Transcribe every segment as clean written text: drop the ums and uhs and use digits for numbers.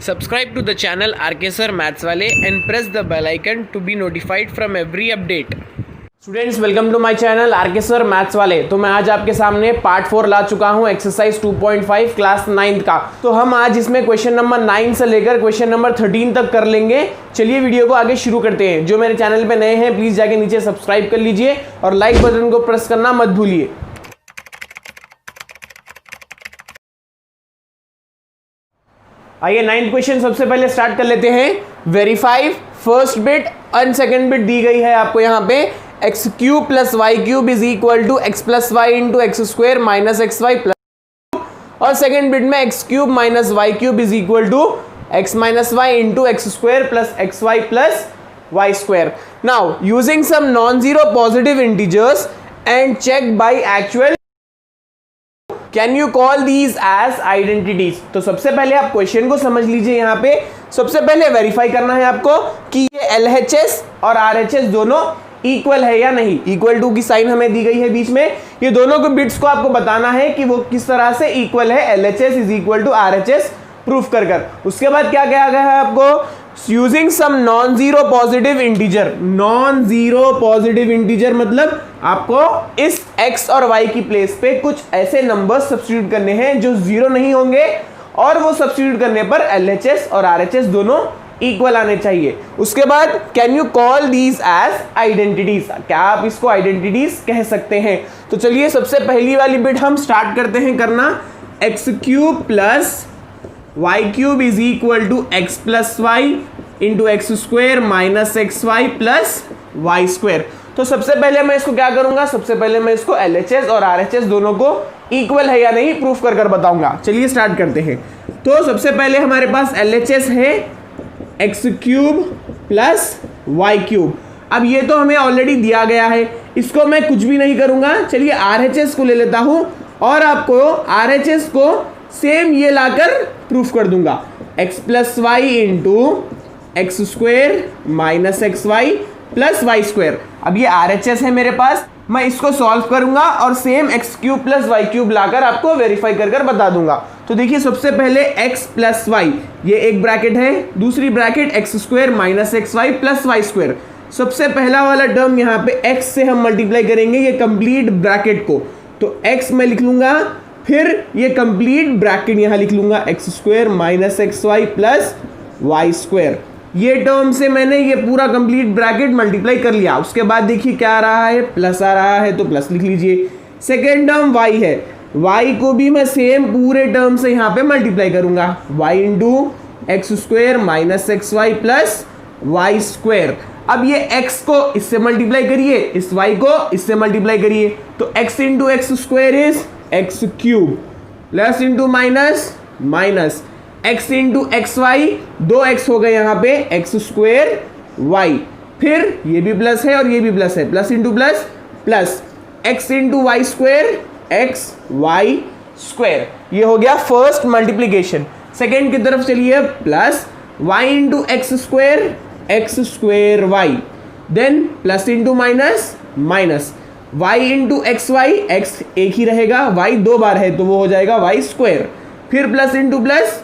Subscribe to the channel RK Sir Maths Wale and press the bell icon to be notified from every update. Students welcome to my channel RK sir maths वाले। तो मैं आज आपके सामने part 4 ला चुका हूं exercise 2.5 class 9 का। तो हम आज इसमें क्वेश्चन नंबर 9 से लेकर क्वेश्चन नंबर 13 तक कर लेंगे। चलिए वीडियो को आगे शुरू करते हैं। जो मेरे चैनल पे नए हैं प्लीज जाके नीचे सब्सक्राइब कर लीजिए और लाइक बटन को प्रेस करना मत भूलिए। आइए 9th क्वेश्चन सबसे पहले स्टार्ट कर लेते हैं। वेरीफाई फर्स्ट बिट और सेकंड बिट दी गई है आपको यहाँ पे x cube plus y cube is equal to x plus y into x square minus x y plus, और सेकंड बिट में x cube minus y cube is equal to x minus y into x square plus x y plus y square. Now using some non zero positive integers and check by actual can you call these as identities. तो सबसे पहले आप question को समझ लीजिए। यहाँ पे सबसे पहले वेरीफाई करना है आपको कि ये LHS और RHS दोनों इक्वल है या नहीं। इक्वल टू की साइन हमें दी गई है बीच में, ये दोनों के बिट्स को आपको बताना है कि वो किस तरह से इक्वल है। LHS is equal to RHS proof कर उसके बाद क्या कहा गया है आपको, using some non zero positive integer. Non zero positive integer मतलब आपको इस x और y की प्लेस पे कुछ ऐसे नंबर्स सब्स्टिट्यूट करने हैं जो जीरो नहीं होंगे, और वो सब्स्टिट्यूट करने पर LHS और RHS दोनों इक्वल आने चाहिए। उसके बाद can you call these as identities, क्या आप इसको आइडेंटिटीज कह सकते हैं। तो चलिए सबसे पहली वाली बिट हम स्टार्ट करते हैं करना। X cube plus y cube is equal to x plus y into x square minus x y plus y square. तो सबसे पहले मैं इसको क्या करूंगा, सबसे पहले मैं इसको LHS और RHS दोनों को इक्वल है या नहीं प्रूफ कर बताऊंगा। चलिए स्टार्ट करते हैं। तो सबसे पहले हमारे पास LHS है x cube plus y cube. अब ये तो हमें ऑलरेडी दिया गया है, इसको मैं कुछ भी नहीं करूंगा। चलिए RHS को ले लेता हूं और आपको RHS को सेम ये लाकर प्रूफ कर दूंगा। X plus y into x square minus x y plus y square. अब ये RHS है मेरे पास, मैं इसको सॉल्व करूंगा और same x cube plus y cube लाकर आपको वेरीफाई कर बता दूंगा। तो देखिए सबसे पहले x प्लस वाई, ये एक ब्रैकेट है, दूसरी bracket x square minus x y plus y square. सबसे पहला वाला टर्म यहाँ पे x से हम मल्टीप्लाई करेंगे ये कंप्लीट ब्रैकेट को, तो x मैं लिख लूंगा, फिर ये कंप्लीट ब्रैकेट यहाँ लिख लूंगा x square minus x y plus y square. ये टर्म से मैंने ये पूरा कंप्लीट ब्रैकेट मल्टीप्लाई कर लिया। उसके बाद देखिए क्या आ रहा है, प्लस आ रहा है, तो प्लस लिख लीजिए। सेकेंड टर्म y है, y को भी मैं सेम पूरे टर्म से यहाँ पे मल्टीप्लाई करूंगा, y into x square minus x y plus y square. अब ये x को इससे मल्टीप्लाई करिए, इस y को इससे मल्टीप्लाई करिए, तो x into x square is x cube plus into minus minus x into x y, दो x हो गए यहाँ पे एक्स स्क्वायर y, फिर ये भी प्लस है और ये भी प्लस है, plus into plus plus x into y square x y square. ये हो गया फर्स्ट मल्टीप्लीकेशन। सेकेंड की तरफ चलिए, plus y into x square y, then plus into minus minus y into x y, x एक ही रहेगा, y दो बार है तो वो हो जाएगा वाई स्क्वायर, फिर plus into plus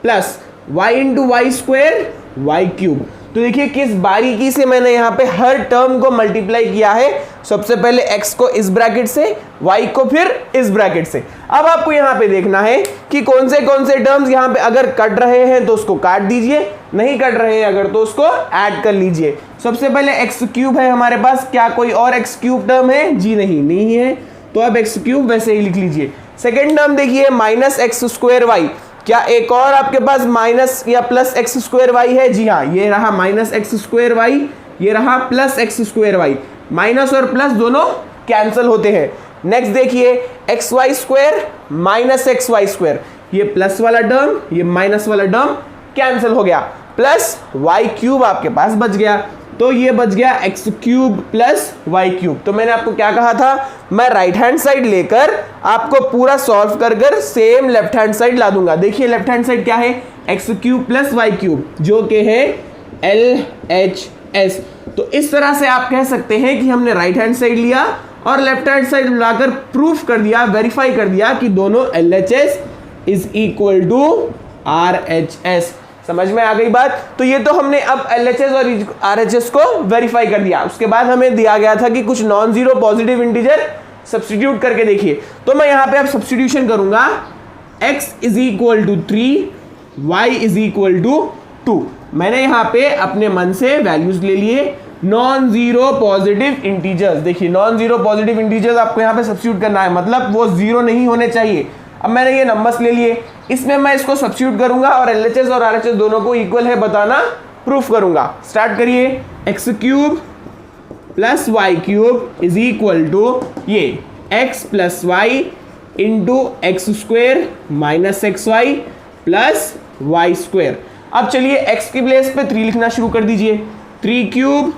plus y into y square y cube. तो देखिए किस बारीकी से मैंने यहाँ पे हर टर्म को मल्टीप्लाई किया है। सबसे पहले x को इस ब्रैकेट से, y को फिर इस ब्रैकेट से। अब आपको यहाँ पे देखना है कि कौन से टर्म्स यहाँ पे अगर कट रहे हैं तो उसको काट दीजिए, नहीं कट रहे हैं अगर तो उसको ऐड कर लीजिए। सबसे पहले एक्स क्यूब है हमारे पास, क्या कोई और एक्स क्यूब टर्म है? जी नहीं है, तो अब एक्स क्यूब वैसे ही लिख लीजिए। सेकेंड टर्म देखिए माइनस एक्स स्क्वायर वाई, क्या एक और आपके पास माइनस या प्लस एक्स स्क्वायर वाई है? जी हाँ, ये रहा माइनस एक्स स्क्वायर वाई, ये रहा plus x square y. Minus और प्लस दोनों कैंसिल होते हैं। नेक्स्ट देखिए x y square minus x y square, ये प्लस वाला टर्म ये माइनस वाला टर्म कैंसिल हो गया, प्लस वाई क्यूब आपके पास बच गया। तो ये बच गया x cube plus y cube. तो मैंने आपको क्या कहा था, मैं राइट हैंड साइड लेकर आपको पूरा सॉल्व कर सेम लेफ्ट हैंड साइड ला दूंगा। देखिए लेफ्ट हैंड साइड क्या है, x cube plus y cube, जो कि है LHS। तो इस तरह से आप कह सकते हैं कि हमने राइट हैंड साइड लिया और लेफ्ट हैंड साइड लाकर प्रूफ कर दिया, वेरीफाई कर दिया कि दोनों LHS is equal to RHS। समझ में आ गई बात। तो ये तो हमने अब LHS और RHS को वेरीफाई कर दिया। उसके बाद हमें दिया गया था कि कुछ non zero positive integer substitute करके देखिए। तो मैं यहां पे अब सब्स्टिट्यूशन करूंगा, x is equal to 3, y is equal to 2। मैंने यहां पे अपने मन से वैल्यूज ले लिए नॉन जीरो पॉजिटिव इंटीजर्स। देखिए नॉन जीरो पॉजिटिव इंटीजर्स आपको यहां पे सब्स्टिट्यूट करना है, मतलब वो जीरो नहीं होने चाहिए। अब मैंने ये नंबर्स ले लिए, इसमें मैं इसको सब्स्टिट्यूट करूंगा और LHS और RHS दोनों को इक्वल है बताना प्रूफ करूंगा। स्टार्ट करिए, x cube plus y cube is equal to ये x plus y into x square minus x y plus y square. अब चलिए x की प्लेस पे 3 लिखना शुरू कर दीजिए, 3 क्यूब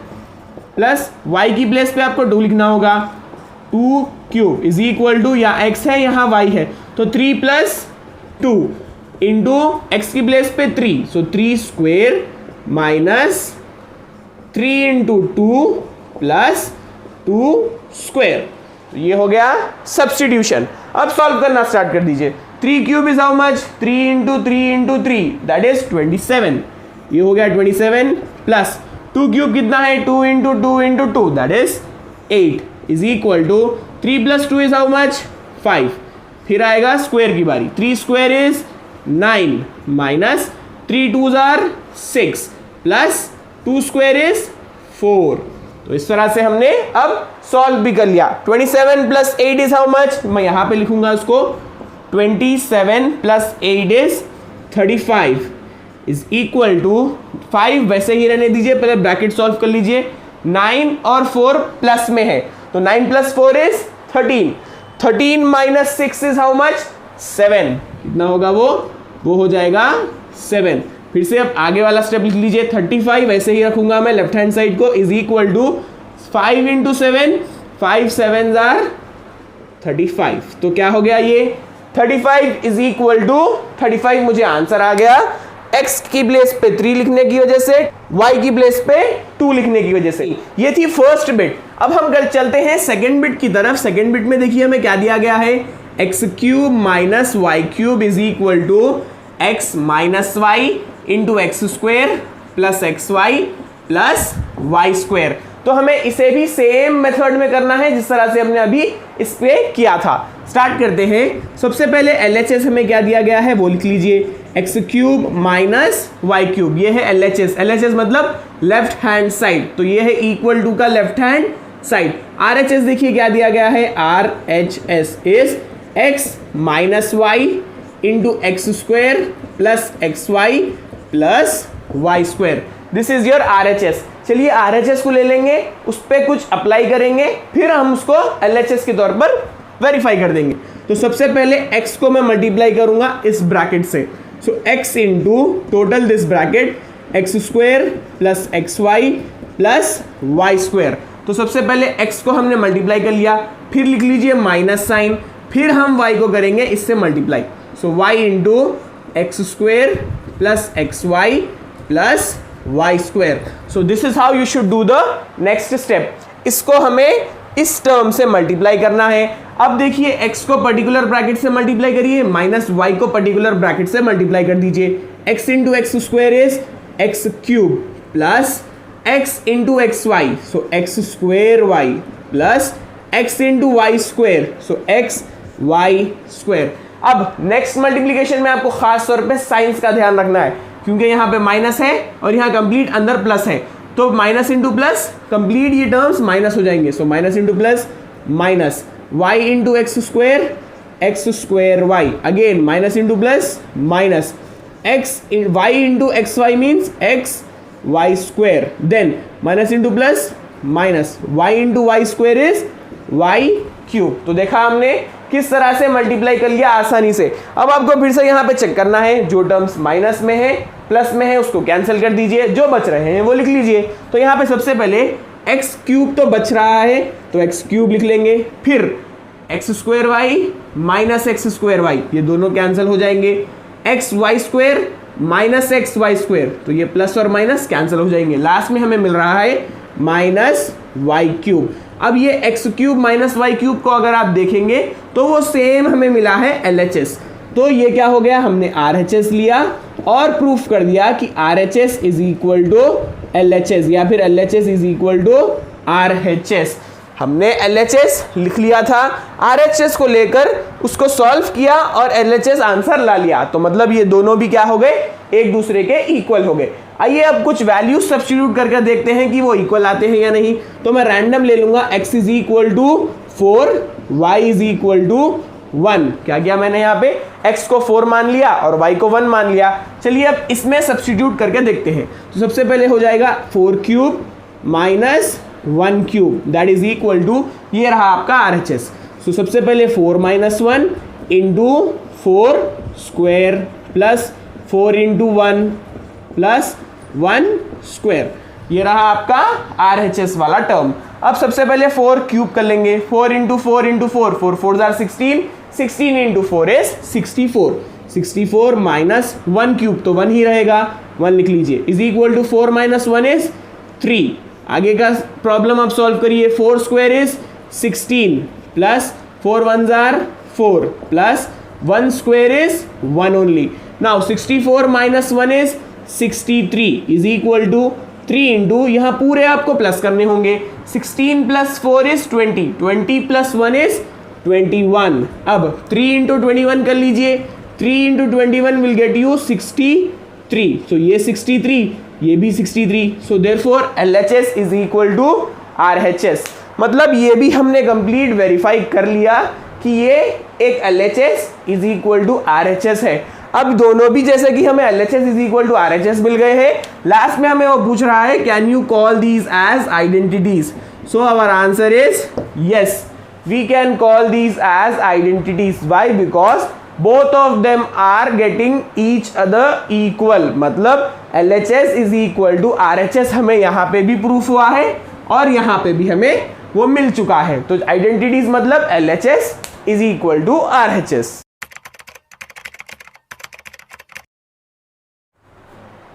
प्लस y की प्लेस पे आपको 2 लिखना होगा, 2 क्यूब इज इक्वल टू, या x है यहाँ y है तो 3 प्लस 2 इंटू एक्स की प्लेस पे 3, सो 3 square minus 3 into 2 plus 2 square. तो ये हो गया सब्स्टिट्यूशन। अब सॉल्व करना स्टार्ट कर दीजिए। 3 cube is how much, 3 into 3 into 3 that is 27। ये हो गया 27 प्लस 2 क्यूब कितना है, 2 into 2 into 2 that is 8 is equal to 3 plus 2 is how much 5। फिर आएगा स्क्वायर की बारी, 3 square is 9 minus 3 2s are 6 plus 2 square is 4। तो इस तरह से हमने अब सॉल्व भी कर लिया। 27 प्लस 8 इज हाउ मच, मैं यहां पे लिखूंगा उसको 27 plus 8 is 35 is equal to 5 वैसे ही रहने दीजिए, पहले ब्रैकेट सॉल्व कर लीजिए। 9 और 4 प्लस में है तो 9 plus 4 is 13, 13 minus 6 is how much 7। कितना होगा वो हो जाएगा 7। फिर से अब आगे वाला स्टेप लिख लीजिए, 35 वैसे ही रखूंगा मैं लेफ्ट हैंड साइड को, is equal to 5 into 7, 5 7s are 35। तो क्या हो गया ये 35 इज इक्वल टू 35 मुझे आंसर आ गया x की प्लेस पे 3 लिखने की वजह से, y की प्लेस पे 2 लिखने की वजह से। ये थी फर्स्ट बिट। अब हम कल चलते हैं सेकंड बिट की तरफ। सेकंड बिट में देखिए हमें क्या दिया गया है, x cube minus y cube is equal to x minus y into x square plus x y plus y square. तो हमें इसे भी सेम मेथड में करना है जिस तरह से हमने अभी इस पे किया था। स्टार्ट करते हैं। सबसे पहले LHS हमें क्या दिया गया है वो लिख लीजिए, x cube minus y cube, ये है LHS। LHS मतलब लेफ्ट हैंड साइड, तो ये है इक्वल टू का लेफ्ट हैंड साइड। RHS देखिए क्या दिया गया है, RHS is x minus y into x square plus x y plus y square. This is your RHS। चलिए RHS को ले लेंगे, उस पर कुछ अप्लाई करेंगे, फिर हम उसको LHS के तौर पर वेरीफाई कर देंगे। तो सबसे पहले x को मैं मल्टीप्लाई करूंगा इस ब्रैकेट से, so x into total this bracket x square plus x y plus y square. तो सबसे पहले x को हमने मल्टीप्लाई कर लिया, फिर लिख लीजिए माइनस साइन, फिर हम y को करेंगे इससे multiply, so y into x square plus x y plus y square. So this is how you should do the next step. इसको हमें इस टर्म से मल्टीप्लाई करना है। अब देखिए x को पर्टिकुलर ब्रैकेट से मल्टीप्लाई करिए, माइनस y को पर्टिकुलर ब्रैकेट से मल्टीप्लाई कर दीजिए। x into x square is x cube plus x into x y, so x square y plus x into y square, so x y square. अब next multiplication में आपको खास तौर पे साइंस का ध्यान रखना है, क्योंकि यहाँ पे माइनस है और यहाँ कंप्लीट अंदर प्लस है, तो माइनस इंटू प्लस कंप्लीट ये टर्म्स माइनस हो जाएंगे। So minus into plus minus y into x square y, again minus into plus minus x y into x y means x y square, then minus into plus minus y into y square is y cube. तो देखा हमने किस तरह से multiply कर लिया आसानी से। अब आपको फिर से यहाँ पे चेक करना है, जो टर्म्स माइनस में है प्लस में है उसको कैंसिल कर दीजिए, जो बच रहे हैं वो लिख लीजिए। तो यहाँ पे सबसे पहले एक्स क्यूब तो बच रहा है तो एक्स क्यूब लिख लेंगे, फिर x square y minus x square y, ये दोनों कैंसिल हो जाएंगे। X y square minus x y square, तो ये प्लस और माइनस कैंसिल हो जाएंगे। लास्ट में हमें मिल रहा है माइनस वाई क्यूब। अब ये x cube minus y cube को अगर आप देखेंगे तो वो सेम हमें मिला है LHS। तो ये क्या हो गया, हमने RHS लिया और प्रूफ कर दिया कि RHS is equal to LHS या फिर LHS is equal to RHS। हमने LHS लिख लिया था, RHS को लेकर उसको सॉल्व किया और LHS आंसर ला लिया, तो मतलब ये दोनों भी क्या हो गए, एक दूसरे के इक्वल हो गए। आइए अब कुछ वैल्यूज सब्स्टिट्यूट करके देखते हैं कि वो इक्वल आते हैं या नहीं। तो मैं रैंडम ले लूंगा, x is equal to 4, y is equal to 1। क्या किया मैंने यहाँ पे, x को 4 मान लिया और y को 1 मान लिया। चलिए अब इसमें सब्स्टिट्यूट करके देखते हैं। तो सबसे पहले हो जाएगा 4 cube minus 1 cube that is equal to, ये रहा आपका RHS। तो सबसे पहले 4 minus 1 into 4 square plus 4 into 1 plus 1 square, ये रहा आपका RHS वाला टर्म। अब सबसे पहले 4 क्यूब कर लेंगे, 4 into 4 into 4, 4 4 are 16, 16 into 4 is 64, 64 minus 1 cube तो 1 ही रहेगा, 1 लिख लीजिए, is equal to 4 minus 1 is 3। आगे का प्रॉब्लम आप सॉल्व करिए, 4 square is 16 plus 4 1s are 4 plus 1 square is 1 only. Now 64 minus 1 is 63 is equal to 3 into, यहाँ पूरे आपको प्लस करने होंगे, 16 प्लस 4 इज 20, 20 प्लस 1 इज 21। अब 3 इंटू 21 कर लीजिए, 3 इंटू 21 विल गेट यू 63। तो ये 63, ये भी 63। So therefore LHS is equal to RHS। मतलब ये भी हमने कंप्लीट वेरीफाई कर लिया कि ये एक LHS is equal to RHS है। अब दोनों भी जैसे कि हमें LHS is equal to RHS मिल गए हैं, लास्ट में हमें वो पूछ रहा है can you call these as identities. So our answer is yes, we can call these as identities. Why? Because both of them are getting each other equal। मतलब LHS is equal to RHS हमें यहाँ पे भी proof हुआ है और यहाँ पे भी हमें वो मिल चुका है। तो आइडेंटिटीज मतलब LHS is equal to RHS।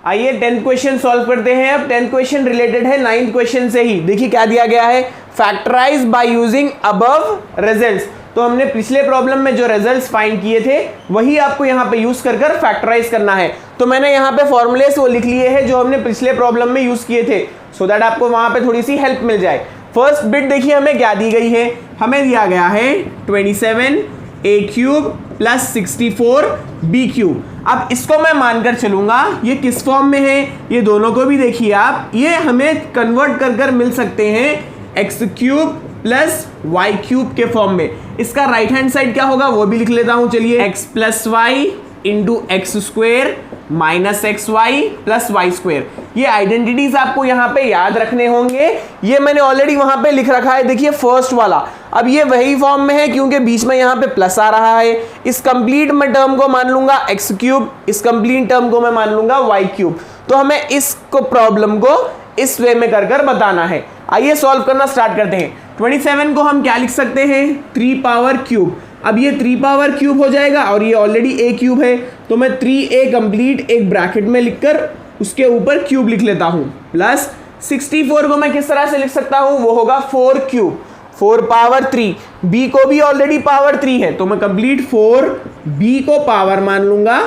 आइए 10th क्वेश्चन सॉल्व करते हैं। अब 10th क्वेश्चन रिलेटेड है 9th क्वेश्चन से ही। देखिए क्या दिया गया है, factorise by using above results. तो हमने पिछले प्रॉब्लम में जो रिजल्ट्स फाइंड किए थे वही आपको यहाँ पे यूज कर फैक्टराइज करना है। तो मैंने यहाँ पे फॉर्मूलेस वो लिख लिए हैं जो हमने पिछले प्रॉब्लम में यूज किए थे, सो दैट आपको वहां पे थोड़ी सी हेल्प मिल जाए। फर्स्ट बिट देखिए हमें क्या दी गई है, हमें दिया गया है 27a cube plus 64b cube. अब इसको मैं मानकर चलूंगा ये किस फॉर्म में है, ये दोनों को भी देखिए आप, ये हमें कन्वर्ट कर मिल सकते हैं x cube plus y cube के फॉर्म में। इसका राइट हैंड साइड क्या होगा वो भी लिख लेता हूं, चलिए, x plus y into x square minus x y plus y square. ये आइडेंटिटीज आपको यहाँ पे याद रखने होंगे, ये मैंने ऑलरेडी वहां पे लिख रखा है, देखिए फर्स्ट वाला। अब ये वही फॉर्म में है क्योंकि बीच में यहाँ पे प्लस आ रहा है। इस कंप्लीट में टर्म को मान लूंगा एक्स क्यूब, इस कंप्लीट टर्म को मैं मान लूंगा वाई क्यूब। तो हमें इसको प्रॉब्लम को इस वे में कर बताना है। आइए सॉल्व करना स्टार्ट करते हैं। 27 को हम क्या लिख सकते हैं, 3 पावर क्यूब। अब ये 3 पावर क्यूब हो जाएगा और ये ऑलरेडी a क्यूब है, तो मैं 3a कंप्लीट एक ब्रैकेट में लिखकर उसके ऊपर क्यूब लिख लेता हूं, प्लस 64 को मैं किस तरह से लिख सकता हूं, वो होगा 4 क्यूब, 4 पावर 3। b को भी ऑलरेडी पावर 3 है, तो मैं कंप्लीट 4b को पावर मान लूंगा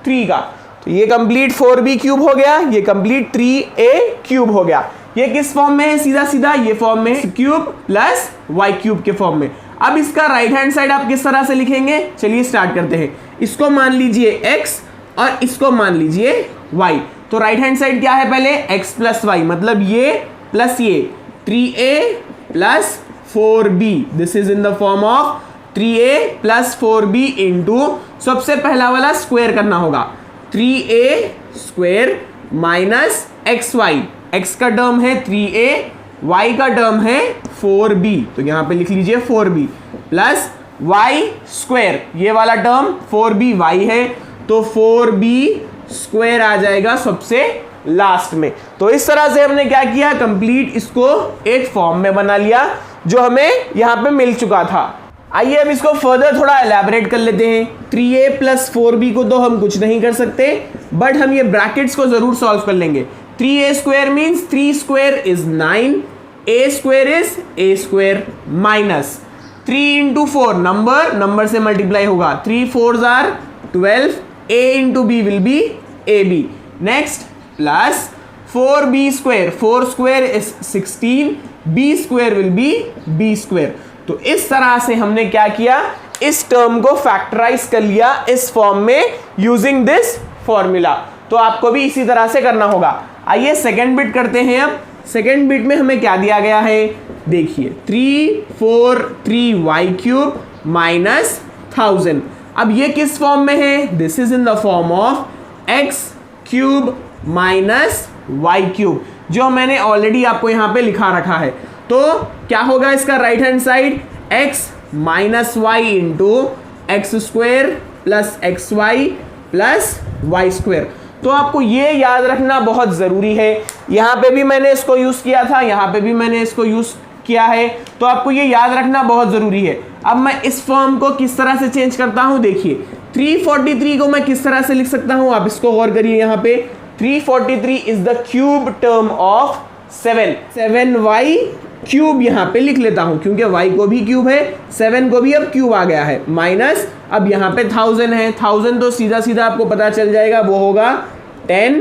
3 का। तो ये कंप्लीट 4b क्यूब हो गया, ये कंप्लीट 3a क्यूब हो गया। ये किस फॉर्म में है, सीधा सीधा ये फॉर्म में है, क्यूब प्लस वाई क्यूब के फॉर्म में। अब इसका राइट हैंड साइड आप किस तरह से लिखेंगे, चलिए स्टार्ट करते हैं। इसको मान लीजिए x और इसको मान लीजिए y। तो राइट हैंड साइड क्या है, पहले x प्लस वाई, मतलब ये प्लस ये 3a plus 4b, this is in the form of 3a plus 4b into, सबसे पहला वाला स्क्वायर करना होगा, 3a square minus xy। x का टर्म है 3a, y का टर्म है 4b, तो यहां पे लिख लीजिए 4b प्लस y स्क्वायर, ये वाला टर्म 4by है, तो 4b स्क्वायर आ जाएगा सबसे लास्ट में। तो इस तरह से हमने क्या किया, कंप्लीट इसको एक फॉर्म में बना लिया जो हमें यहां पे मिल चुका था। आइए अब इसको फर्दर थोड़ा एलैबोरेट कर लेते हैं। 3a प्लस 4b को तो हम कुछ नहीं कर सकते, बट हम ये ब्रैकेट्स को जरूर सॉल्व कर लेंगे। 3a square means 3 square is 9, a square is a square minus 3 into 4, number से मल्टीप्लाई होगा, 3 4s are 12, a into b will be ab. Next plus 4b square, 4 square is 16, b square will be b square. तो इस तरह से हमने क्या किया, इस टर्म को फैक्टराइज कर लिया इस फॉर्म में यूजिंग दिस फॉर्मूला. तो आपको भी इसी तरह से करना होगा. आइए सेकेंड बिट करते हैं. अब सेकेंड बिट में हमें क्या दिया गया है, देखिए 343y क्यूब माइनस 1000. अब ये किस फॉर्म में है, this is in the form of x cube minus y cube, जो मैंने ऑलरेडी आपको यहां पे लिखा रखा है. तो क्या होगा इसका right hand side, x minus y into x square plus x y plus y square. तो आपको ये याद रखना बहुत ज़रूरी है. यहाँ पे भी मैंने इसको यूज़ किया था, यहाँ पे भी मैंने इसको यूज़ किया है, तो आपको ये याद रखना बहुत ज़रूरी है. अब मैं इस फॉर्म को किस तरह से चेंज करता हूँ, देखिए 343 को मैं किस तरह से लिख सकता हूँ, आप इसको गौर करिए. यहाँ पे 343 is the cube term of 7y cube यहाँ पे लिख लेता हूँ, क्योंकि y को भी क्यूब है, 7 को भी अब क्यूब आ गया है, माइनस अब यहाँ पे 1000 है, 1000 तो सीधा सीधा आपको पता चल जाएगा वो होगा 10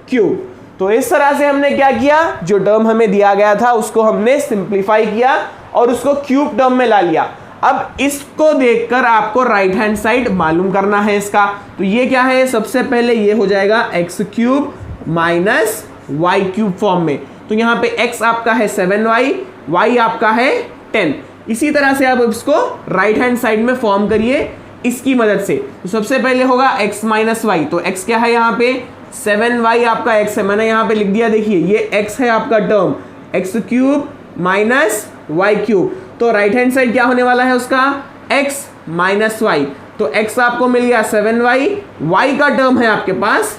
क्यूब. तो इस तरह से हमने क्या किया, जो टर्म हमें दिया गया था उसको हमने सिंप्लीफाई किया और उसको क्यूब टर्म में ला लिया. अब इसको देखकर आपको राइट हैंड साइड मालूम करना है इसका. तो ये क्या है, सबसे पहले ये हो जाएगा x cube minus y cube form में. तो यहाँ पे x आपका है 7y, y आपका है 10. इसी तरह से आप इसको राइट हैंड साइड में फॉर्म करिए इसकी मदद से. तो सबसे पहले होगा x माइनस वाई, तो x क्या है यहाँ पे 7y आपका x है, मैंने यहाँ पे लिख दिया. देखिए ये x है आपका term, x cube minus y cube. तो राइट हैंड साइड क्या होने वाला है उसका, x माइनस वाई. तो x आपको मिल गया 7y, y का टर्म है आपके पास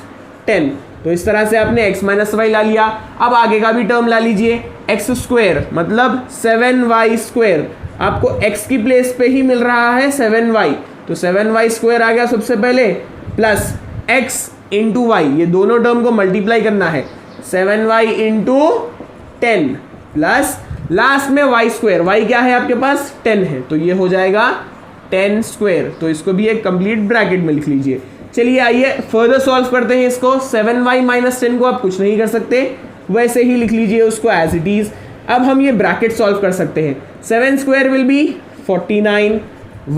10. तो इस तरह से आपने x माइनस वाई ला लिया. अब आगे का भी टर्म ला लीजिए, एक्स स्क्वेयर मतलब 7y स्क्वेयर, आपको x की प्लेस पे ही मिल रहा है 7y, तो 7y स्क्वेयर आ गया सबसे पहले, प्लस x इंटू वाई, ये दोनों टर्म को मल्टीप्लाई करना है, 7y इंटू 10 प्लस लास्ट में y स्क्वेयर, y क्या है आपके पास 10 है, तो ये हो जाएगा 10 स्क्वेयर. तो इसको भी एक कंप्लीट ब्रैकेट में लिख लीजिए. चलिए आइए फर्दर सॉल्व करते हैं इसको. 7y माइनस 10 को आप कुछ नहीं कर सकते, वैसे ही लिख लीजिए उसको एज इट इज. अब हम ये ब्रैकेट सॉल्व कर सकते हैं. 7 square will be 49,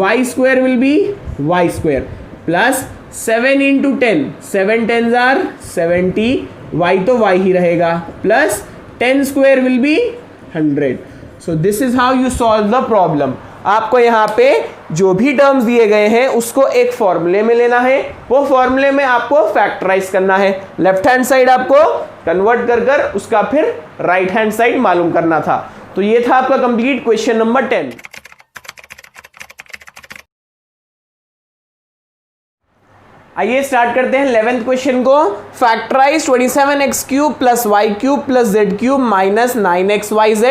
y square will be y square plus 7 into 10, 7 10s are 70, y तो y ही रहेगा, plus 10 square will be 100. So this is how you solve the problem. आपको यहाँ पे जो भी टर्म्स दिए गए हैं उसको एक फॉर्मूले में लेना है, वो फॉर्मूले में आपको फैक्टराइज करना है. लेफ्ट हैंड साइड आपको कन्वर्ट कर कर उसका फिर राइट हैंड साइड मालूम करना था. तो ये था आपका कंप्लीट क्वेश्चन नंबर 10. आइए स्टार्ट करते हैं 11th क्वेश्चन को. Factorise 27x cube plus y cube plus z cube minus 9xyz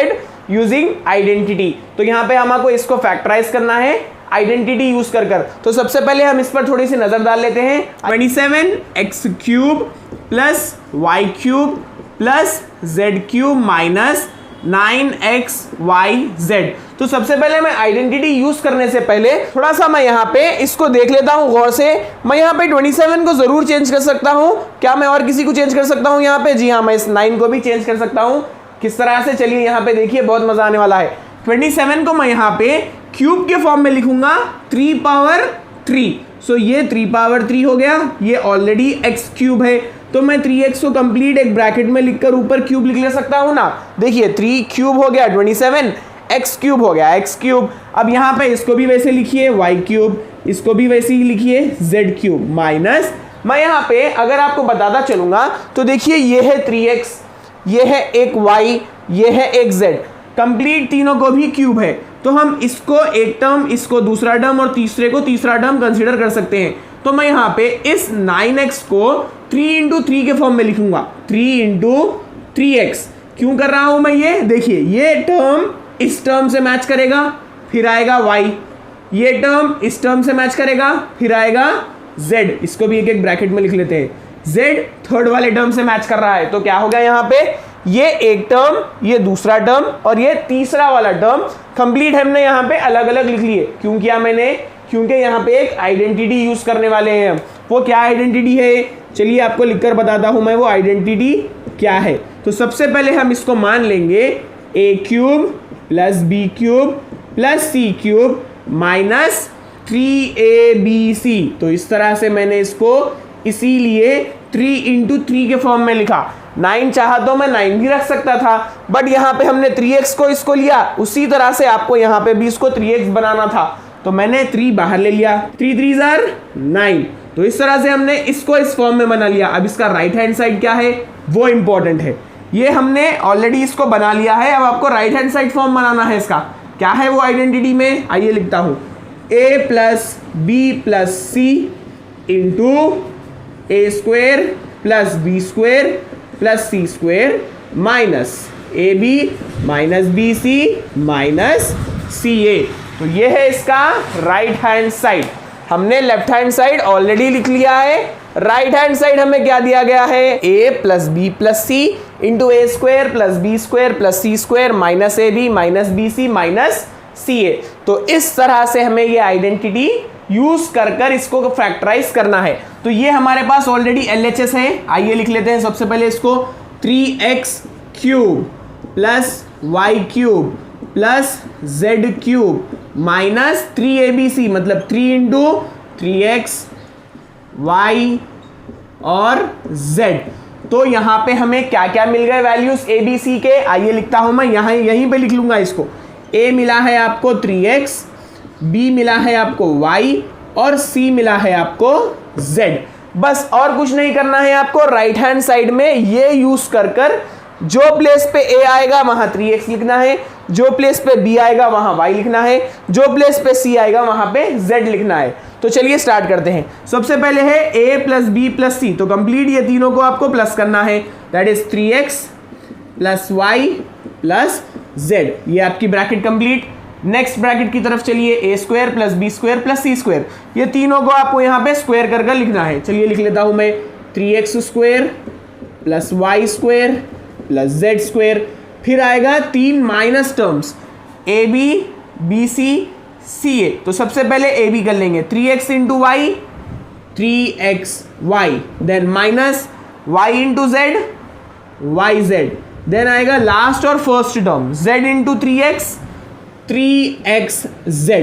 using identity. तो यहाँ पे हमको इसको फैक्टराइज करना है आइडेंटिटी यूज कर कर. तो सबसे पहले हम इस पर थोड़ी सी नजर डाल लेते हैं. 27x cube plus y cube plus z cube minus 9xyz. तो सबसे पहले मैं आइडेंटिटी यूज करने से पहले थोड़ा सा मैं यहाँ पे इसको देख लेता हूँ गौर से. मैं यहाँ पे 27 को जरूर चेंज कर सकता हूँ. क्या मैं और किसी को चेंज कर सकता हूँ यहाँ पे? जी हाँ, मैं इस 9 को भी चेंज कर सकता हूँ. किस तरह से, चलिए यहाँ पे देखिए, बहुत मजा आने वाला है. 27 को मैं यहाँ पे क्यूब के फॉर्म में लिखूंगा 3 पावर 3. सो ये 3 पावर 3 हो गया, ये ऑलरेडी x क्यूब है, तो मैं 3x को कंप्लीट एक ब्रैकेट में लिखकर ऊपर क्यूब लिख ले सकता हूँ ना. देखिए 3 क्यूब हो गया 27, x क्यूब हो गया x क्यूब. अब यहाँ पे इसको भी वैसे लिखिए y क्यूब, इसको भी वैसे ही लिखिए z क्यूब माइनस, मैं यहाँ पे अगर आपको बताता चलूंगा तो देखिए ये है 3x, ये है एक y, ये है एक z, कंप्लीट तीनों को भी क्यूब है. तो हम इसको एक टर्म, इसको दूसरा टर्म और तीसरे को तीसरा टर्म कंसीडर कर सकते हैं. तो मैं यहाँ पे इस 9x को 3 इंटू 3 के फॉर्म में लिखूंगा, 3 इंटू 3x. क्यों कर रहा हूं मैं ये? देखिए ये टर्म इस टर्म से मैच करेगा, फिर आएगा y, ये टर्म इस टर्म से मैच करेगा, फिर आएगा z. इसको भी एक एक ब्रैकेट में लिख लेते हैं. z थर्ड वाले टर्म से मैच कर रहा है, तो क्या हो गया यहाँ पे, ये एक टर्म, ये दूसरा टर्म और ये तीसरा वाला टर्म कंप्लीट हमने यहाँ पे अलग अलग लिख लिए. क्यों किया मैंने? क्योंकि यहाँ पे एक आइडेंटिटी यूज करने वाले हैं हम। वो क्या आइडेंटिटी है, चलिए आपको लिखकर बताता हूं मैं वो आइडेंटिटी क्या है। तो सबसे पहले हम इसको मान लेंगे a cube plus b cube plus c cube minus 3abc। तो इस तरह से मैंने इसको इसीलिए 3 × 3 के फॉर्म में लिखा। 9 चाहा तो मैं 9 भी रख सकता था, बट यहाँ पे हमने 3x को इसको लिया, उसी तरह से आपको यहाँ पे भी इसको 3x बनाना था, तो मैंने 3 बाहर ले लिया। 3 3 जार 9। तो इस तरह से हमने इसको इस फॉर्म में बना लिया। अब इसका राइट हैंड साइड क्या है वो इंपॉर्टेंट है। ये हमने ऑलरेडी इसको बना लिया है, अब आपको राइट हैंड साइड फॉर्म बनाना है। इसका क्या है वो आइडेंटिटी में, आइए लिखता हूं, a plus b plus c into a square plus b square plus c square minus a b minus b c minus c a. तो ये है इसका राइट हैंड साइड। हमने लेफ्ट हैंड साइड ऑलरेडी लिख लिया है। राइट हैंड साइड हमें क्या दिया गया है, a plus b plus c into a square plus b square plus c square minus a b minus b c minus c a. तो इस तरह से हमें ये आइडेंटिटी यूज कर इसको फैक्टराइज करना है। तो ये हमारे पास ऑलरेडी LHS है। आइए लिख लेते हैं सबसे पहले इसको, 3x cube plus y cube plus z cube minus 3abc, मतलब 3 इंटू 3x y और z। तो यहां पे हमें क्या क्या मिल गए वैल्यूज abc के, आइए लिखता हूं मैं, यहीं पे लिख लूंगा इसको। a मिला है आपको 3x, b मिला है आपको y और c मिला है आपको z। बस और कुछ नहीं करना है आपको। राइट हैंड साइड में ये यूज कर जो प्लेस पे a आएगा वहां 3x लिखना है, जो प्लेस पे b आएगा वहां y लिखना है, जो प्लेस पे c आएगा वहां पे z लिखना है। तो चलिए स्टार्ट करते हैं। सबसे पहले है a plus b plus c, तो कंप्लीट ये तीनों को आपको प्लस करना है, that is 3x plus y plus z। ये आपकी ब्रैकेट कंप्लीट। नेक्स्ट ब्रैकेट की तरफ चलिए, a square plus b square plus c square, ये तीनों को आपको यहाँ पे स्क्वायर कर लिखना है। चलिए लिख लेता हूं मैं, 3x square plus y square plus z square. फिर आएगा 3 minus terms, a b b c c a. तो सबसे पहले ए बी कर लेंगे, 3x into y 3x y, then minus y into z y z, then आएगा last और first term z into 3x 3x z।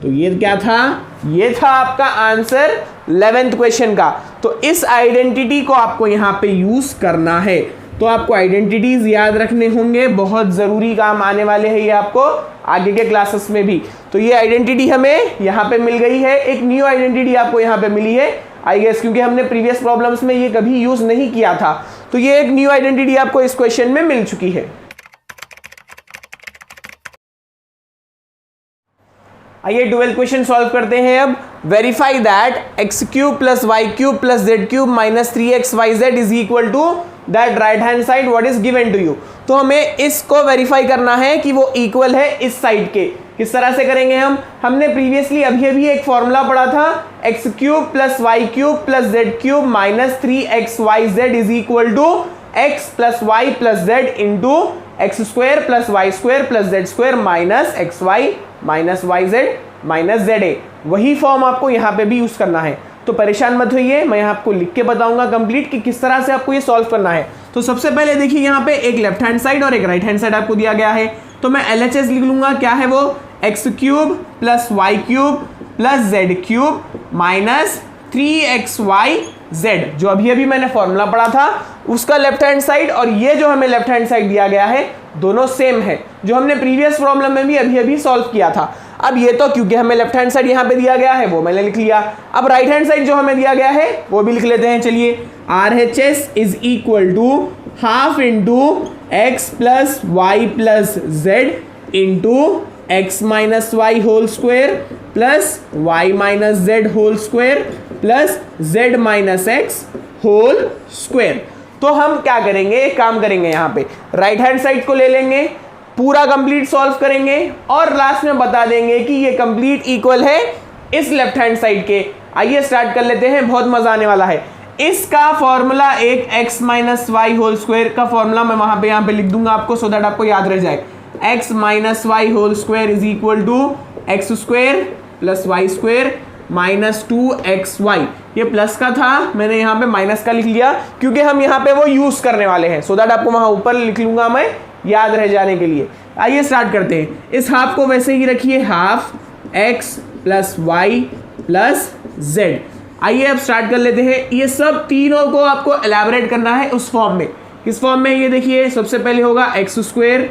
तो ये क्या था, ये था आपका आंसर 11th क्वेश्चन का। तो इस आइडेंटिटी को आपको यहां पे यूज करना है। तो आपको आइडेंटिटीज याद रखने होंगे, बहुत जरूरी काम आने वाले हैं ये आपको आगे के क्लासेस में भी। तो ये आइडेंटिटी हमें यहाँ पे मिल गई है, एक न्यू आइडेंटिटी आपको यहाँ पे मिली है आई गेस, क्योंकि हमने प्रीवियस प्रॉब्लम्स में ये कभी यूज नहीं किया था। तो ये एक न्यू आइडेंटिटी आपको इस क्वेश्चन में मिल चुकी है। आइए 12th क्वेश्चन सॉल्व करते हैं अब। Verify that x cube plus y cube plus z cube minus 3xyz is equal to that right hand side what is given to you. तो हमें इसको वेरीफाई करना है कि वो इक्वल है इस साइड के। किस तरह से करेंगे हमने प्रीवियसली अभी एक फॉर्मूला पढ़ा था, x cube plus y cube plus z cube minus 3xyz is equal to x plus y plus z into x square plus y square plus z square minus x y minus y z minus z a. वही form आपको यहाँ पे भी use करना है। तो परेशान मत होइए, मैं यहाँ आपको लिख के बताऊंगा कंप्लीट कि किस तरह से आपको ये सॉल्व करना है। तो सबसे पहले देखिए यहाँ पे एक लेफ्ट हैंड साइड और एक राइट हैंड साइड आपको दिया गया है। तो मैं LHS लिख लूंगा, क्या है वो, x cube plus y cube plus z cube minus 3xyz, जो अभी मैंने फॉर्मूला पढ़ा था उसका लेफ्ट हैंड साइड, और ये जो हमें लेफ्ट हैंड साइड दिया गया है दोनों सेम है, जो हमने प्रीवियस प्रॉब्लम में भी अभी सॉल्व किया था। अब ये तो क्योंकि हमें लेफ्ट हैंड साइड यहाँ पे दिया गया है वो मैंने लिख लिया। अब राइट हैंड साइड जो हमें दिया गया है वो भी लिख लेते हैं। चलिए, RHS is equal to half into x plus y plus z into x minus y whole square plus y minus z whole square plus z minus x whole square. तो हम क्या करेंगे, एक काम करेंगे, यहाँ पे राइट हैंड साइड को ले लेंगे, पूरा कंप्लीट सॉल्व करेंगे और लास्ट में बता देंगे कि ये कंप्लीट इक्वल है इस लेफ्ट हैंड साइड के। आइए स्टार्ट कर लेते हैं, बहुत मजा आने वाला है। इसका फॉर्मूला एक x minus y whole square का फॉर्मूला मैं वहां पे यहाँ पे लिख दूंगा आपको, सो दैट आपको याद रह जाए। x minus y whole square is equal to x square plus y square minus 2xy। ये प्लस का था, मैंने यहाँ पे माइनस का लिख लिया क्योंकि हम यहाँ पे वो यूज करने वाले हैं, सो दैट आपको वहाँ ऊपर लिख लूंगा मैं याद रह जाने के लिए। आइए स्टार्ट करते हैं। इस हाफ को वैसे ही रखिए, half x plus y plus z. आइए अब स्टार्ट कर लेते हैं। ये सब तीनों को आपको एलैबोरेट करना है उस फॉर्म में। किस फॉर्म में? ये देखिए, सबसे पहले होगा x square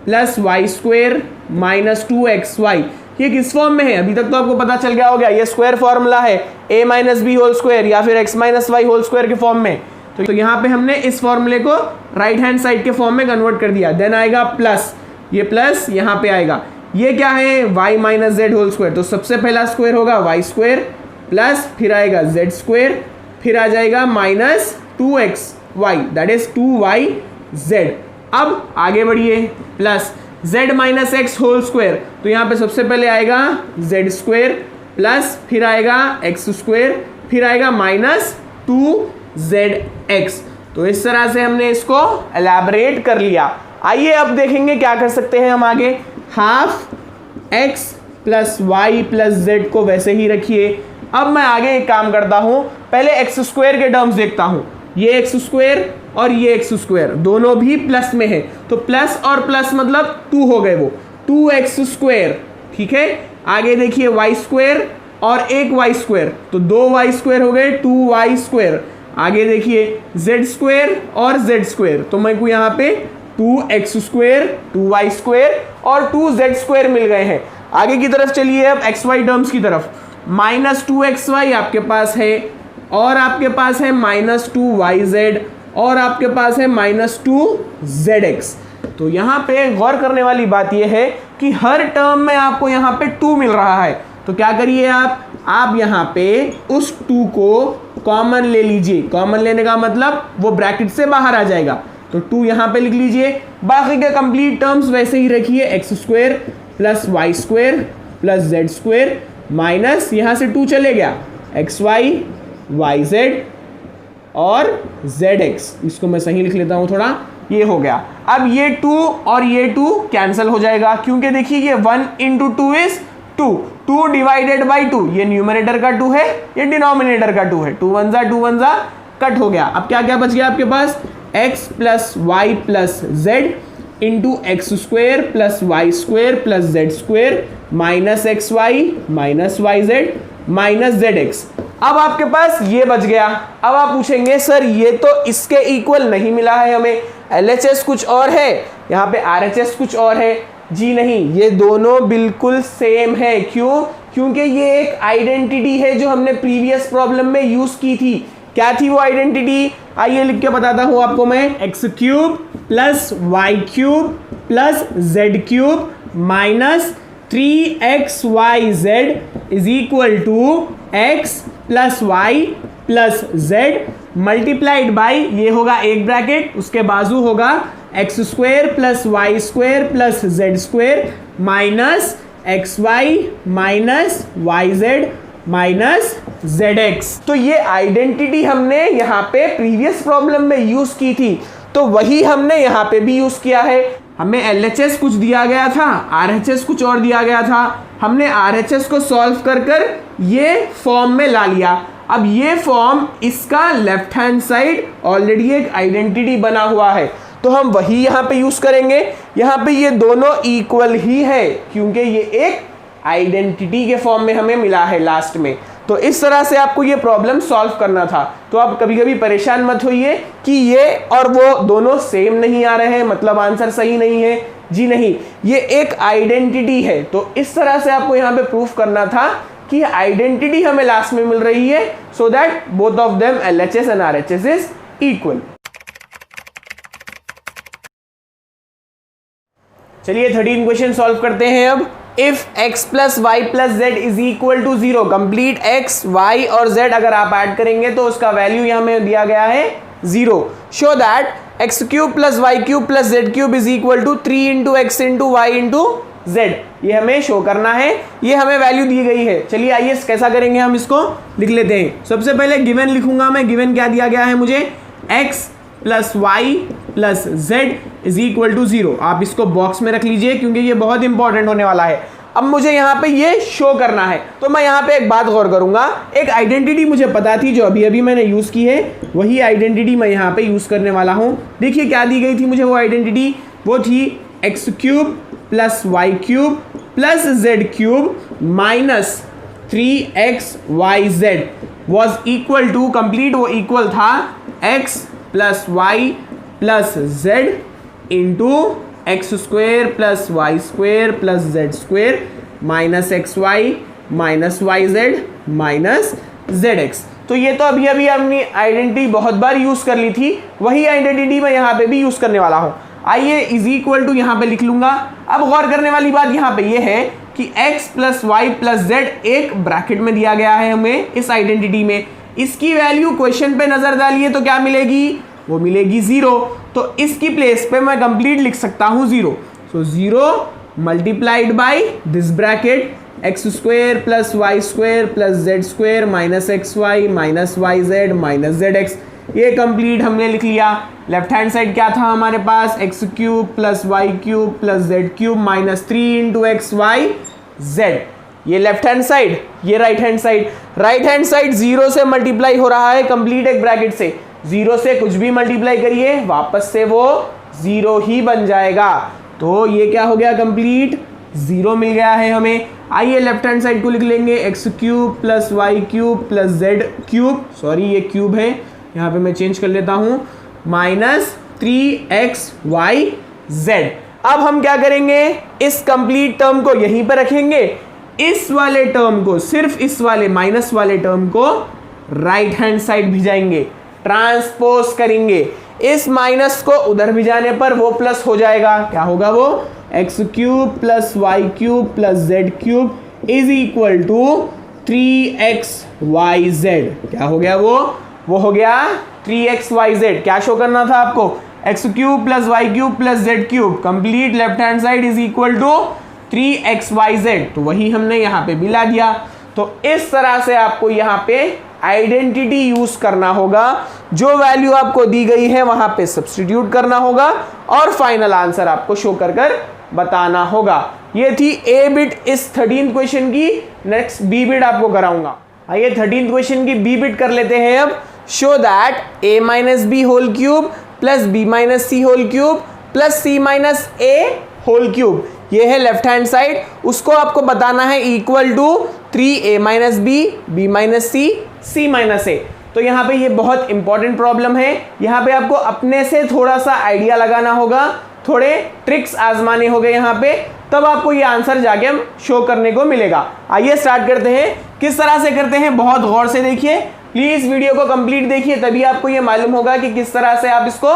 plus y square minus 2xy। ये किस फॉर्म में है? अभी तक तो आपको पता चल गया होगा, ये स्क्वायर फॉर्मूला है, a minus b whole square या फिर x minus y whole square के फॉर्म में। तो यहाँ पे हमने इस फॉर्मूले को राइट हैंड साइड के फॉर्म में कन्वर्ट कर दिया। देन आएगा प्लस, ये प्लस यहाँ पे आएगा। ये क्या है? y minus z whole square. तो सबसे पहला स्क्वायर होगा वाई स्क्वायर प्लस फिर आएगा जेड स्क्वायर, फिर आ जाएगा minus 2xy, that is 2yz। अब आगे बढ़िए, plus z minus x whole square. तो यहाँ पे सबसे पहले आएगा z स्क्वायर प्लस फिर आएगा x स्क्वायर, फिर आएगा माइनस 2zx। तो इस तरह से हमने इसको एलैबोरेट कर लिया। आइए अब देखेंगे क्या कर सकते हैं हम आगे। Half x plus y plus z को वैसे ही रखिए। अब मैं आगे एक काम करता हूं, पहले एक्स स्क्वायर के टर्म्स देखता हूं। ये एक्स स्क्वायर और ये एक्स स्क्वायर दोनों भी प्लस में है, तो प्लस और प्लस मतलब 2 हो गए, वो 2x स्क्वायर। ठीक है, आगे देखिए वाई स्क्वायर और एक वाई स्क्वायर, तो 2 वाई स्क्वायर हो गए, 2y स्क्वायर। आगे देखिए z स्क्वायर और z स्क्वायर, तो मेरे को यहाँ पे 2x स्क्वायर 2y स्क्वायर और 2z स्क्वायर मिल गए हैं। आगे की तरफ चलिए अब xy टर्म्स की तरफ। माइनस 2xy आपके पास है और आपके पास है माइनस 2yz और आपके पास है माइनस 2zx। तो यहाँ पे गौर करने वाली बात यह है कि हर टर्म में आपको यहाँ पे 2 मिल रहा है। तो क्या करिए आप यहाँ पे उस 2 को कॉमन ले लीजिए। कॉमन लेने का मतलब वो ब्रैकेट से बाहर आ जाएगा, तो 2 यहाँ पे लिख लीजिए। बाकी के कंप्लीट टर्म्स वैसे ही रखिए, x square plus y square plus z square minus यहाँ से 2 चले गया, एक्स वाई वाई जेड और जेड एक्स। इसको मैं सही लिख लेता हूँ थोड़ा, ये हो गया। अब ये 2 और ये 2 कैंसिल हो जाएगा क्योंकि देखिए ये 1 इंटू 2 इज 2, 2 डिवाइडेड बाई 2। ये न्यूमरेटर का 2 है, ये डिनोमिनेटर का 2 है। 2 1 जा कट हो गया। अब क्या क्या बच गया आपके पास? x plus y plus z into x square plus y square plus z square minus x y minus y z minus z x. अब आपके पास ये बच गया। अब आप पूछेंगे सर ये तो इसके इक्वल नहीं मिला है हमें, LHS कुछ और है, यहाँ पे RHS कुछ और है। जी नहीं, ये दोनों बिल्कुल सेम है। क्यों? क्योंकि ये एक आइडेंटिटी है जो हमने प्रीवियस प्रॉब्लम में यूज की थी। क्या थी वो आइडेंटिटी? आइए लिख के बताता हूं आपको मैं। X cube plus y cube plus z cube minus 3xyz is equal to x plus y plus z multiplied by, ये होगा एक ब्रैकेट, उसके बाजू होगा x square plus y square plus z square minus x y minus y z minus z x. तो ये identity हमने यहाँ पे प्रीवियस प्रॉब्लम में यूज की थी, तो वही हमने यहाँ पे भी यूज किया है। हमें LHS कुछ दिया गया था, RHS कुछ और दिया गया था। हमने RHS को सॉल्व कर कर ये फॉर्म में ला लिया। अब ये फॉर्म, इसका लेफ्ट हैंड साइड ऑलरेडी एक आइडेंटिटी बना हुआ है, तो हम वही यहाँ पे यूज करेंगे। यहाँ पे ये दोनों इक्वल ही है क्योंकि ये एक आइडेंटिटी के फॉर्म में हमें मिला है लास्ट में। तो इस तरह से आपको ये प्रॉब्लम सॉल्व करना था। तो आप कभी कभी परेशान मत होइए कि ये और वो दोनों सेम नहीं आ रहे हैं, मतलब आंसर सही नहीं है। जी नहीं, ये एक आइडेंटिटी है। तो इस तरह से आपको यहाँ पे प्रूफ करना था कि आइडेंटिटी हमें लास्ट में मिल रही है, so that both of them LHS and RHS is equal. चलिए 13 क्वेश्चन सॉल्व करते हैं अब। If x plus y plus z is equal to 0, complete x, y और z अगर आप ऐड करेंगे तो उसका वैल्यू यहाँ में दिया गया है 0। Show that x cube plus y cube plus z cube is equal to 3 into x into y into z. ये हमें शो करना है, ये हमें वैल्यू दी गई है। चलिए आइए कैसा करेंगे, हम इसको लिख लेते हैं। सबसे पहले गिवन लिखूंगा मैं। गिवन क्या दिया गया है मुझे? x plus y plus z is equal to 0। आप इसको बॉक्स में रख लीजिए क्योंकि ये बहुत इंपॉर्टेंट होने वाला है। अब मुझे यहाँ पे ये शो करना है, तो मैं यहाँ पे एक बात गौर करूंगा, एक आइडेंटिटी मुझे पता थी जो अभी अभी मैंने यूज की है, वही आइडेंटिटी मैं यहाँ पे यूज करने वाला हूँ। देखिए क्या दी गई थी मुझे वो आइडेंटिटी, वो थी x cube plus y cube plus z cube minus 3xyz was equal to, complete वो इक्वल था x plus y plus z into x square plus y square plus z square minus x y minus y z minus z x. तो ये तो अभी अभी हमने identity बहुत बार use कर ली थी, वही आइडेंटिटी मैं यहाँ पे भी यूज करने वाला हूँ। आइए इज इक्वल टू यहाँ पे लिख लूंगा। अब गौर करने वाली बात यहाँ पे ये है कि x plus y plus z एक ब्रैकेट में दिया गया है हमें इस आइडेंटिटी में, इसकी वैल्यू क्वेश्चन पे नजर डालिए तो क्या मिलेगी, वो मिलेगी 0। तो इसकी प्लेस पे मैं कंप्लीट लिख सकता हूँ 0। So 0 multiplied by this bracket x square plus y square plus z square minus x y minus y z minus z x, ये कंप्लीट हमने लिख लिया। लेफ्ट हैंड साइड क्या था हमारे पास, x cube plus y cube plus z cube minus 3 into x y z, ये left hand side, ये right hand side. Right hand side 0 से मल्टीप्लाई हो रहा है कंप्लीट एक ब्रैकेट से, 0 से कुछ भी मल्टीप्लाई करिए वापस से वो 0 ही बन जाएगा। तो ये क्या हो गया, कंप्लीट 0 मिल गया है हमें। आइए लेफ्ट हैंड साइड को लिख लेंगे, x cube plus y cube plus z cube, sorry ये क्यूब है, यहाँ पे मैं चेंज कर लेता हूँ, माइनस 3xyz। अब हम क्या करेंगे, इस कंप्लीट टर्म को यहीं पर रखेंगे, इस वाले टर्म को, सिर्फ इस वाले माइनस वाले टर्म को राइट हैंड साइड भिजाएंगे, ट्रांसपोज करेंगे। इस माइनस को उधर भिजाने पर वो प्लस हो जाएगा, क्या होगा वो, x cube plus y cube plus z cube is equal to 3xyz। क्या हो गया वो हो गया 3xyz। क्या शो करना था आपको, x cube plus y cube plus z cube, complete left hand side is equal to 3xyz, तो वही हमने यहाँ पे भी ला दिया। तो इस तरह से आपको यहाँ पे आइडेंटिटी यूज करना होगा, जो वैल्यू आपको दी गई है वहां पे सब्स्टिट्यूट करना होगा और फाइनल आंसर आपको शो कर बताना होगा। ये थी ए बिट इस 13th क्वेश्चन की। नेक्स्ट बी बिट आपको कराऊंगा। आइए 13th क्वेश्चन की बी बिट कर लेते हैं अब। Show that a minus b whole cube plus b minus c whole cube plus c minus a whole cube, ये है लेफ्ट हैंड साइड, उसको आपको बताना है equal to 3a minus b minus c minus a. तो यहाँ पे ये बहुत इंपॉर्टेंट प्रॉब्लम है, यहाँ पे आपको अपने से थोड़ा सा आइडिया लगाना होगा, थोड़े ट्रिक्स आजमाने होंगे यहाँ पे, तब आपको ये आंसर जाके हम शो करने को मिलेगा। आइए स्टार्ट करते हैं। किस तरह से करते हैं, बहुत गौर से देखिए, प्लीज वीडियो को कंप्लीट देखिए, तभी आपको ये मालूम होगा कि किस तरह से आप इसको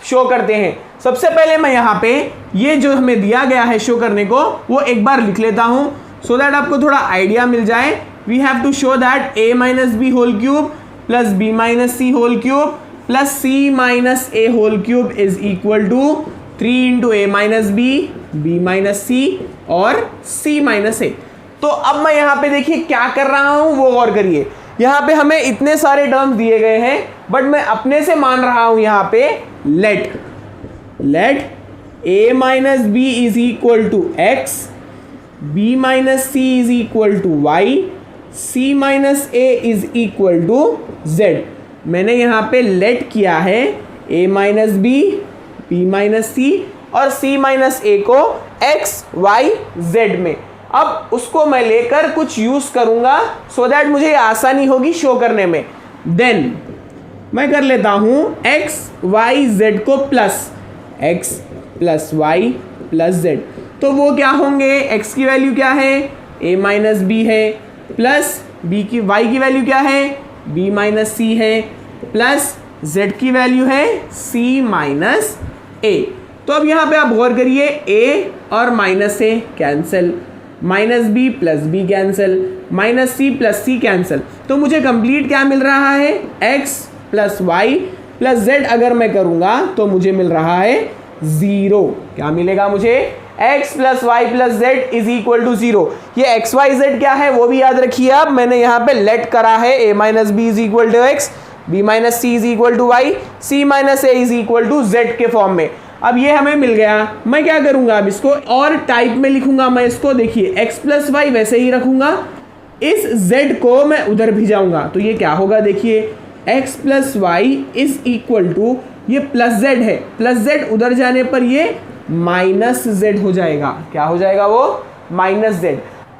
शो करते हैं। सबसे पहले मैं यहाँ पे ये जो हमें दिया गया है शो करने को, वो एक बार लिख लेता हूँ सो दैट आपको थोड़ा आइडिया मिल जाए। We have to show that a minus b whole cube plus b minus c whole cube plus c minus a whole cube is equal to 3 into a minus b minus c और c minus a. तो अब मैं यहाँ पे देखिए क्या कर रहा हूँ, वो गौर करिए। यहाँ पे हमें इतने सारे टर्म्स दिए गए हैं, बट मैं अपने से मान रहा हूँ यहाँ पे let a minus b is equal to x, b minus c is equal to y, c minus a is equal to z। मैंने यहाँ पे लेट किया है a minus b minus c और c माइनस ए को x y z में। अब उसको मैं लेकर कुछ यूज करूंगा सो दैट मुझे आसानी होगी शो करने में। देन मैं कर लेता हूं x y z को plus x plus y plus z, तो वो क्या होंगे, x की वैल्यू क्या है, a माइनस बी है, प्लस b की y की वैल्यू क्या है, b माइनस सी है, प्लस z की वैल्यू है c माइनस ए। तो अब यहाँ पे आप गौर करिए, a और minus a cancel, minus b plus b cancel, minus c plus c cancel, तो मुझे कंप्लीट क्या मिल रहा है, x plus y plus z अगर मैं करूँगा तो मुझे मिल रहा है 0। क्या मिलेगा मुझे, x plus y plus z is equal to 0। ये एक्स वाई जेड क्या है वो भी याद रखिए आप, मैंने यहाँ पे लेट करा है a minus b is equal to x, b minus c is equal to y, c minus a is equal to z के फॉर्म में। अब ये हमें मिल गया, मैं क्या करूंगा अब इसको और टाइप में लिखूंगा मैं इसको। देखिए x प्लस वाई वैसे ही रखूंगा, इस z को मैं उधर भिजाऊंगा तो ये क्या होगा, देखिए x plus y is equal to, ये प्लस z है, प्लस z उधर जाने पर ये माइनस z हो जाएगा। क्या हो जाएगा वो, माइनस z।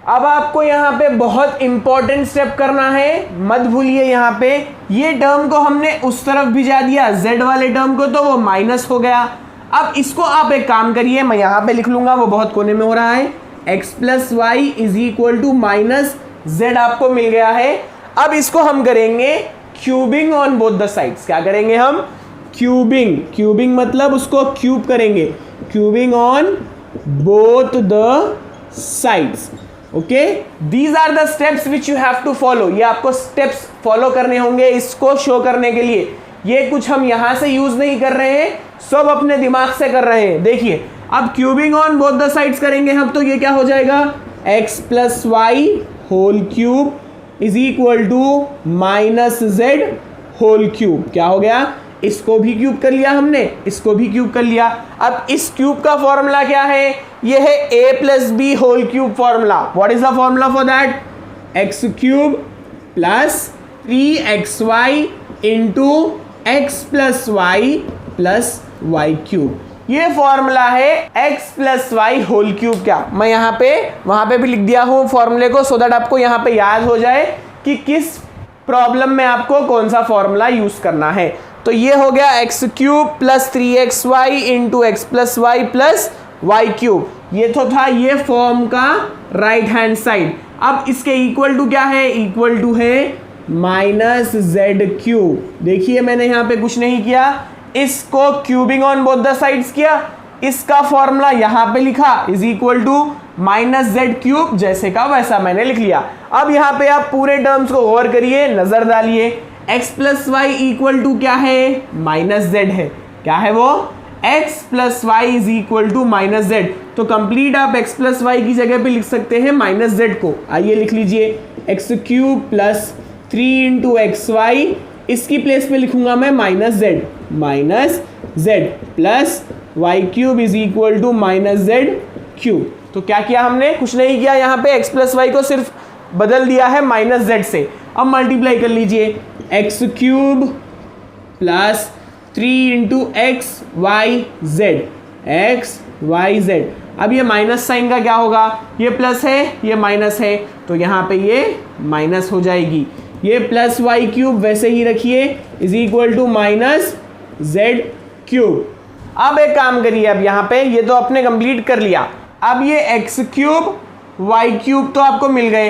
अब आपको यहाँ पे बहुत इंपॉर्टेंट स्टेप करना है, मत भूलिए यहाँ पे ये टर्म को हमने उस तरफ भिजा दिया z वाले टर्म को, तो वो माइनस हो गया। अब इसको आप एक काम करिए, मैं यहाँ पे लिख लूंगा, वो बहुत कोने में हो रहा है, x plus y is equal to minus z आपको मिल गया है। अब इसको हम करेंगे cubing on both the sides. क्या करेंगे हम, क्यूबिंग, क्यूबिंग मतलब उसको क्यूब करेंगे, cubing on both the sides. Okay, these are the steps which you have to follow. ये आपको स्टेप्स फॉलो करने होंगे इसको शो करने के लिए। ये कुछ हम यहां से यूज नहीं कर रहे हैं, सब अपने दिमाग से कर रहे हैं। देखिए अब cubing on both the sides करेंगे हम, तो ये क्या हो जाएगा, x plus y whole cube is equal to minus z whole cube. क्या हो गया, इसको भी क्यूब कर लिया हमने, इसको भी क्यूब कर लिया। अब इस क्यूब का फॉर्मूला क्या है, ये है a plus b whole cube formula. What is the formula for that, x cube plus 3xy into x plus y plus y cube. ये फॉर्मूला है x plus y whole cube. क्या मैं यहाँ पे वहां पे भी लिख दिया हूँ फॉर्मूले को, सो दैट आपको यहाँ पे याद हो जाए कि किस प्रॉब्लम में आपको कौन सा फॉर्मूला यूज करना है। तो ये हो गया x cube plus 3xy into x plus y plus y cube. ये तो था ये फॉर्म का राइट हैंड साइड। अब इसके इक्वल टू क्या है, इक्वल टू है माइनस जेड क्यूब। देखिए मैंने यहाँ पे कुछ नहीं किया, इसको cubing on both the sides किया, इसका फॉर्मूला यहाँ पे लिखा is equal to minus z cube, जैसे का वैसा मैंने लिख लिया। अब यहाँ पे आप पूरे टर्म्स को गौर करिए, नजर डालिए। x plus y equal to क्या है, माइनस जेड है। क्या है वो, x plus y is equal to minus z. तो कंप्लीट आप x प्लस वाई की जगह पे लिख सकते हैं माइनस जेड को। आइए लिख लीजिए, x cube plus 3 into x y, इसकी प्लेस पे लिखूंगा मैं minus z plus y cube is equal to minus z cube. तो क्या किया हमने, कुछ नहीं किया, यहाँ पे x प्लस वाई को सिर्फ बदल दिया है माइनस जेड से। अब मल्टीप्लाई कर लीजिए, x cube plus 3 into x y z. अब ये माइनस साइन का क्या होगा, ये प्लस है ये माइनस है, तो यहाँ पे ये माइनस हो जाएगी। ये प्लस वाई क्यूब वैसे ही रखिए is equal to minus z cube. अब एक काम करिए, अब यहाँ पे ये तो आपने कंप्लीट कर लिया। अब ये एक्स क्यूब वाई क्यूब तो आपको मिल गए,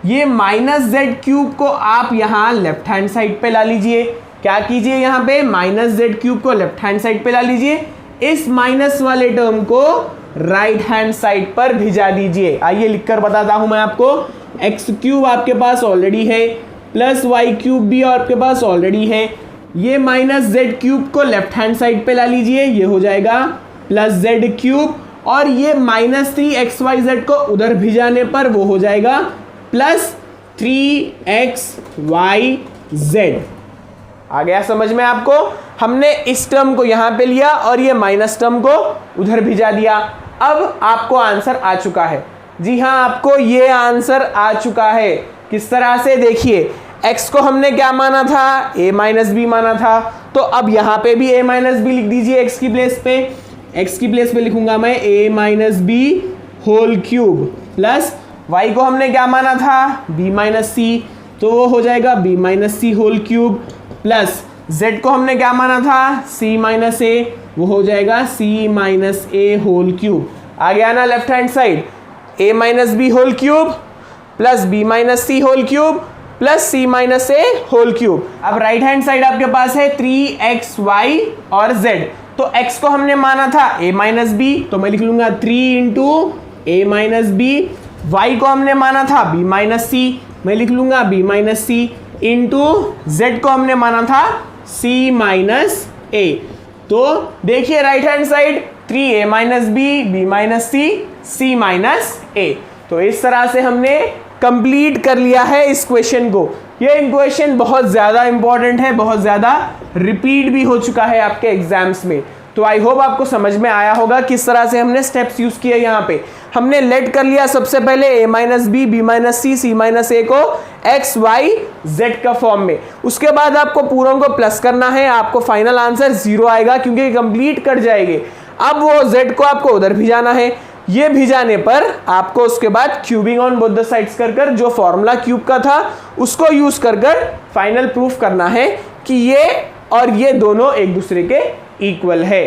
ये माइनस जेड क्यूब को आप यहाँ लेफ्ट हैंड साइड पे ला लीजिए। क्या कीजिए, यहाँ पे माइनस जेड क्यूब को लेफ्ट हैंड साइड पे ला लीजिए, इस माइनस वाले टर्म को राइट हैंड साइड पर भिजा दीजिए। आइए लिखकर बताता हूं मैं आपको। एक्स क्यूब आपके पास ऑलरेडी है, प्लस वाई क्यूब भी आपके पास ऑलरेडी है, ये माइनस जेड क्यूब को लेफ्ट हैंड साइड पे ला लीजिए, ये हो जाएगा प्लस जेड क्यूब, और ये माइनस 3xyz को उधर भिजाने पर वो हो जाएगा प्लस 3xyz। आ गया समझ में आपको, हमने इस टर्म को यहाँ पे लिया और ये माइनस टर्म को उधर भिजा दिया। अब आपको आंसर आ चुका है। जी हाँ, आपको ये आंसर आ चुका है। किस तरह से, देखिए x को हमने क्या माना था, a माइनस बी माना था, तो अब यहाँ पे भी a माइनस बी लिख दीजिए x की प्लेस पे। x की प्लेस पे लिखूंगा मैं a minus b whole cube, plus y को हमने क्या माना था, b माइनस सी, तो वो हो जाएगा b minus c whole cube, plus z को हमने क्या माना था, c माइनस ए, वो हो जाएगा c minus a whole cube. आ गया ना left hand side, a minus b whole cube plus b minus c whole cube plus c minus a whole cube. अब राइट हैंड साइड आपके पास है 3xy और z, तो x को हमने माना था a माइनस बी, तो मैं लिख लूंगा 3 into a minus b, y को हमने माना था b माइनस सी, मैं लिख लूंगा b माइनस सी, इंटू z को हमने माना था c माइनस ए। तो देखिए right hand side 3a minus b, b minus c, c minus a. तो इस तरह से हमने कंप्लीट कर लिया है इस क्वेश्चन को। ये क्वेश्चन बहुत ज़्यादा इंपॉर्टेंट है, बहुत ज़्यादा रिपीट भी हो चुका है आपके एग्जाम्स में। तो आई होप आपको समझ में आया होगा किस तरह से हमने स्टेप्स यूज किए। यहाँ पे हमने लेट कर लिया सबसे पहले a minus b, b minus c, c minus a को x y z का फॉर्म में। उसके बाद आपको पूरों को प्लस करना है, आपको फाइनल आंसर 0 आएगा क्योंकि कंप्लीट कट जाएंगे। अब वो z को आपको उधर भिजाना है, ये भिजाने पर आपको उसके बाद cubing on both the sides कर जो फॉर्मूला क्यूब का था उसको यूज कर फाइनल प्रूफ करना है कि ये और ये दोनों एक दूसरे के इक्वल है।